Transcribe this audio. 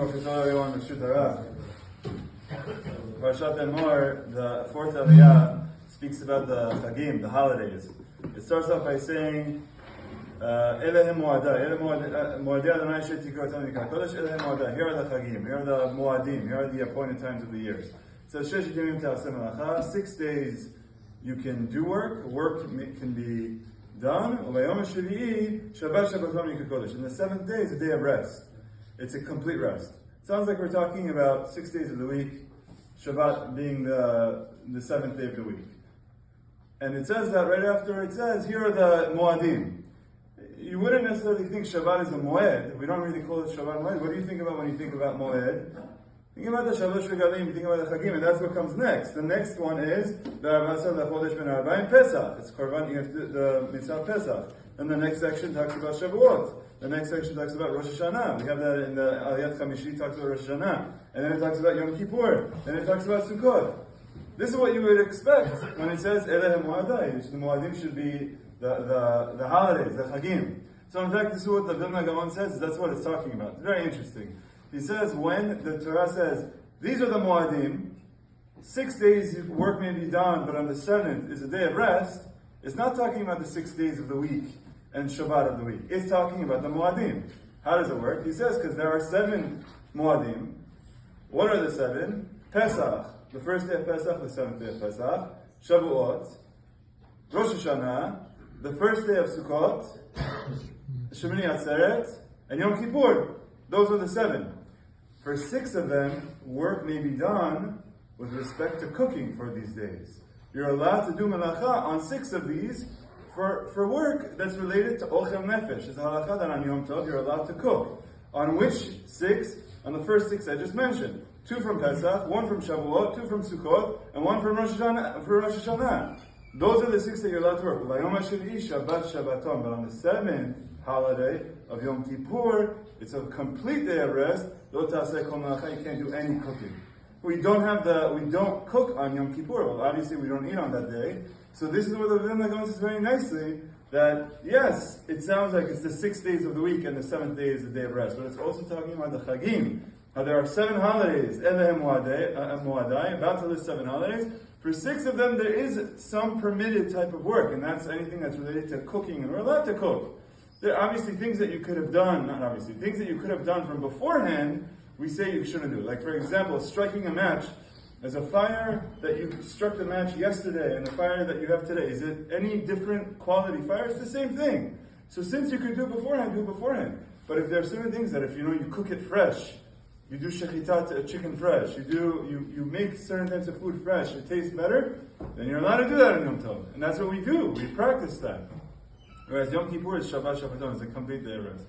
Parashat Emor, the fourth Aliyah, speaks about the Chagim, the holidays. It starts off by saying, Elehem Moadai Adonai Shetikor Otam Mikal Kodesh, Elehem Moadai. Here are the Chagim, here are the Moadim, here are the appointed times of the years. So 6 days you can do work can be done. And the seventh day is a day of rest. It's a complete rest. Sounds like we're talking about 6 days of the week, Shabbat being the seventh day of the week. And it says that right after it says, here are the Moadim. You wouldn't necessarily think Shabbat is a Moed. We don't really call it Shabbat Moed. What do you think about when you think about Moed? Think about the Shalosh Regalim, you think about the Chagim, and that's what comes next. The next one is Pesach. It's Korban, you have the Mitzvah Pesach. Then the next section talks about Shavuot. The next section talks about Rosh Hashanah. We have that in the Aliyat Chamishi, talks about Rosh Hashanah. And then it talks about Yom Kippur. Then it talks about Sukkot. This is what you would expect when it says Elehem Moadai. The Moadim should be the holidays, the Chagim. So in fact, this is what the Vilna Gaon says, that's what it's talking about. It's very interesting. He says when the Torah says, these are the Moadim, 6 days work may be done, but on the seventh is a day of rest, it's not talking about the 6 days of the week and Shabbat of the week. It's talking about the Moadim. How does it work? He says, because there are 7 Moadim. What are the 7? Pesach, the first day of Pesach, the seventh day of Pesach. Shavuot, Rosh Hashanah, the first day of Sukkot, Shemini Atzeret, and Yom Kippur. Those are the 7. For 6 of them, work may be done with respect to cooking for these days. You're allowed to do melacha on 6 of these for work that's related to ochel nefesh. It's a halacha that on Yom Tov you're allowed to cook. On which 6? On the first 6 I just mentioned. 2 from Pesach, 1 from Shavuot, 2 from Sukkot, and 1 from Rosh Hashanah. Those are the 6 that you're allowed to work. But on the 7th holiday of Yom Kippur, it's a complete day of rest. You can't do any cooking. We don't cook on Yom Kippur. Well, obviously we don't eat on that day. So this is where the Vilna Gaon says very nicely that yes, it sounds like it's the 6 days of the week and the 7th day is the day of rest. But it's also talking about the Chagim. Now there are 7 holidays. Elehem Moadai, about to list 7 holidays. For 6 of them there is some permitted type of work, and that's anything that's related to cooking, and we're allowed to cook. There are obviously things that you could have done, things that you could have done from beforehand, we say you shouldn't do. Like for example, striking a match. As a fire that you struck the match yesterday and the fire that you have today, is it any different quality fire? It's the same thing. So since you could do it beforehand, do it beforehand. But if there are certain things that if you cook it fresh, you do shechitat chicken fresh, you make certain types of food fresh, it tastes better, then you're allowed to do that on Yom Tov. And that's what we do. We practice that. Whereas Yom Kippur is Shabbat Shabbaton, it's a complete day of rest.